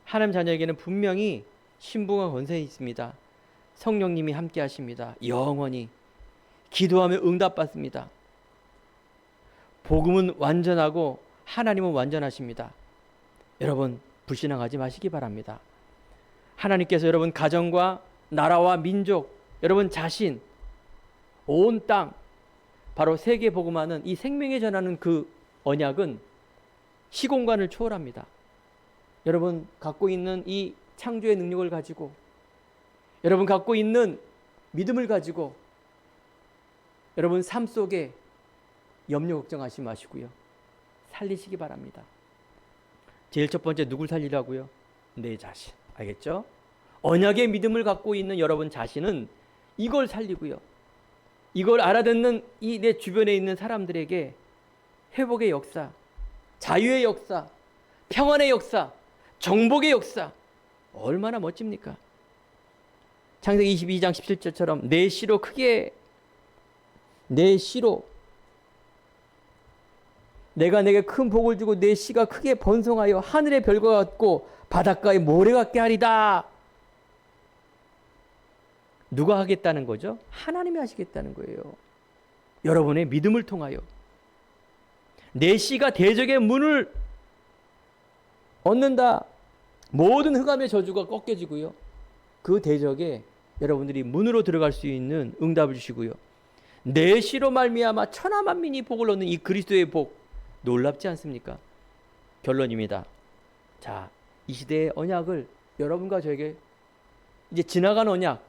하나님 자녀에게는 분명히 신분과 권세가 있습니다. 성령님이 함께 하십니다. 영원히 기도하며 응답받습니다. 복음은 완전하고 하나님은 완전하십니다. 여러분, 불신앙하지 마시기 바랍니다. 하나님께서 여러분 가정과 나라와 민족, 여러분 자신, 온 땅, 바로 세계 복음하는 이 생명에 전하는 그 언약은 시공간을 초월합니다. 여러분 갖고 있는 이 창조의 능력을 가지고, 여러분 갖고 있는 믿음을 가지고, 여러분 삶 속에 염려 걱정하지 마시고요, 살리시기 바랍니다. 제일 첫 번째 누굴 살리라고요? 내 자신. 알겠죠? 언약의 믿음을 갖고 있는 여러분 자신은 이걸 살리고요, 이걸 알아듣는 이 내 주변에 있는 사람들에게 회복의 역사, 자유의 역사, 평안의 역사, 정복의 역사, 얼마나 멋집니까? 창세기 22장 17절처럼 내 씨로 크게, 내 씨로 내가 내게 큰 복을 주고 내 씨가 크게 번성하여 하늘의 별과 같고 바닷가의 모래 같게 하리다. 누가 하겠다는 거죠? 하나님이 하시겠다는 거예요. 여러분의 믿음을 통하여 내 씨가 대적의 문을 얻는다. 모든 흑암의 저주가 꺾여지고요, 그 대적에 여러분들이 문으로 들어갈 수 있는 응답을 주시고요, 내 씨로 말미암아 천하 만민이 복을 얻는 이 그리스도의 복, 놀랍지 않습니까? 결론입니다. 자, 이 시대의 언약을 여러분과 저에게, 이제 지나간 언약,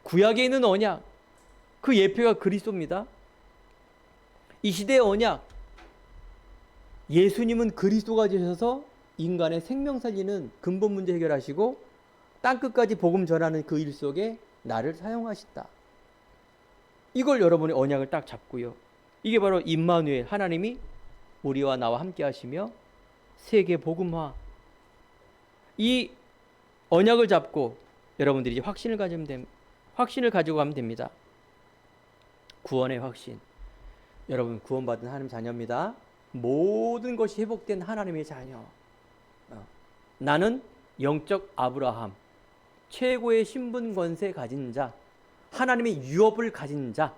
구약에 있는 언약, 그 예표가 그리스도입니다. 이 시대의 언약, 예수님은 그리스도가 되셔서 인간의 생명 살리는 근본 문제 해결하시고 땅끝까지 복음 전하는 그 일 속에 나를 사용하셨다. 이걸 여러분의 언약을 딱 잡고요, 이게 바로 임마누엘, 하나님이 우리와 나와 함께 하시며 세계 복음화, 이 언약을 잡고 여러분들이 이제 확신을 가지고 가면 됩니다. 구원의 확신. 여러분 구원받은 하나님 자녀입니다. 모든 것이 회복된 하나님의 자녀. 나는 영적 아브라함, 최고의 신분 권세 가진 자, 하나님의 유업을 가진 자,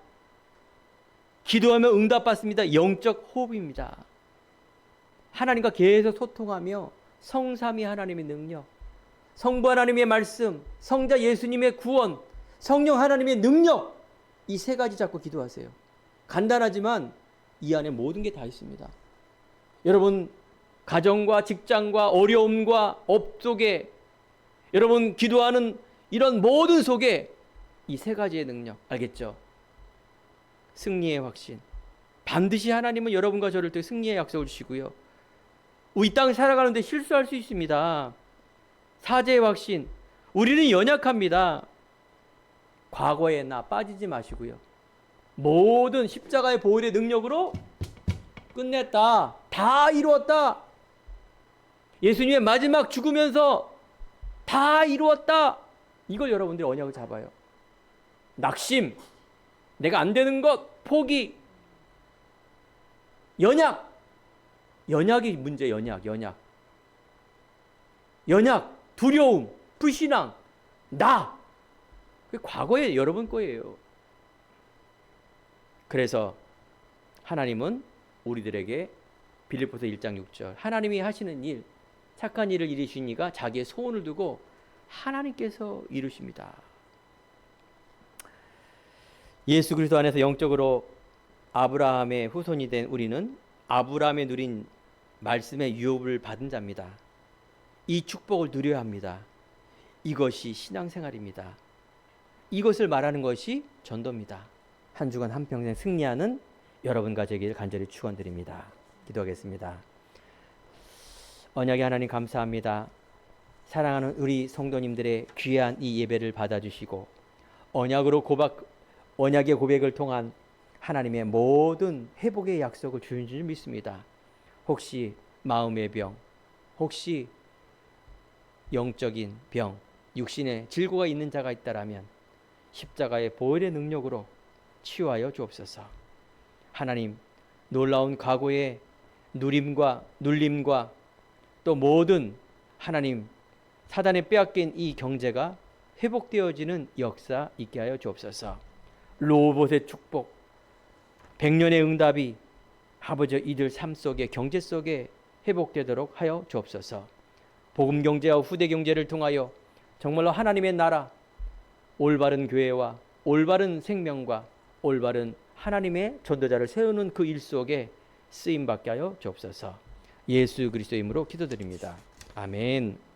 기도하며 응답받습니다. 영적 호흡입니다. 하나님과 계속 소통하며 성삼위 하나님의 능력, 성부 하나님의 말씀, 성자 예수님의 구원, 성령 하나님의 능력, 이 세 가지 잡고 기도하세요. 간단하지만 이 안에 모든 게 다 있습니다. 여러분 가정과 직장과 어려움과 업 속에, 여러분 기도하는 이런 모든 속에 이 세 가지의 능력, 알겠죠? 승리의 확신. 반드시 하나님은 여러분과 저를 통해 승리의 약속을 주시고요, 이 땅 살아가는데 실수할 수 있습니다. 사죄의 확신. 우리는 연약합니다. 과거에 나 빠지지 마시고요, 모든 십자가의 보혈의 능력으로 끝냈다, 다 이루었다, 예수님의 마지막 죽으면서 다 이루었다, 이걸 여러분들이 언약을 잡아요. 낙심, 내가 안 되는 것, 포기, 연약이 문제. 연약, 두려움, 불신앙, 그게 과거에 여러분 거예요. 그래서 하나님은 우리들에게 빌립보서 1장 6절, 하나님이 하시는 일, 착한 일을 이루신 이가 자기의 소원을 두고 하나님께서 이루십니다. 예수 그리스도 안에서 영적으로 아브라함의 후손이 된 우리는 아브라함의 누린 말씀의 유업을 받은 자입니다. 이 축복을 누려야 합니다. 이것이 신앙생활입니다. 이것을 말하는 것이 전도입니다. 한 주간 한평생 승리하는 여러분과 되기를 간절히 축원드립니다. 기도하겠습니다. 언약의 하나님 감사합니다. 사랑하는 우리 성도님들의 귀한 이 예배를 받아주시고 언약의 고백을 통한 하나님의 모든 회복의 약속을 주신 줄 믿습니다. 혹시 마음의 병, 혹시 영적인 병, 육신의 질고가 있는 자가 있다라면 십자가의 보혈의 능력으로 치유하여 주옵소서. 하나님, 놀라운 과거의 누림과 눌림과 또 모든 하나님 사단에 빼앗긴 이 경제가 회복되어지는 역사 있게 하여 주옵소서. 로봇의 축복, 100년의 응답이 아버지 이들 삶 속에, 경제 속에 회복되도록 하여 주옵소서. 복음 경제와 후대 경제를 통하여 정말로 하나님의 나라, 올바른 교회와 올바른 생명과 올바른 하나님의 전도자를 세우는 그 일 속에 쓰임 받게 하여 주옵소서. 예수 그리스도의 이름으로 기도드립니다. 아멘.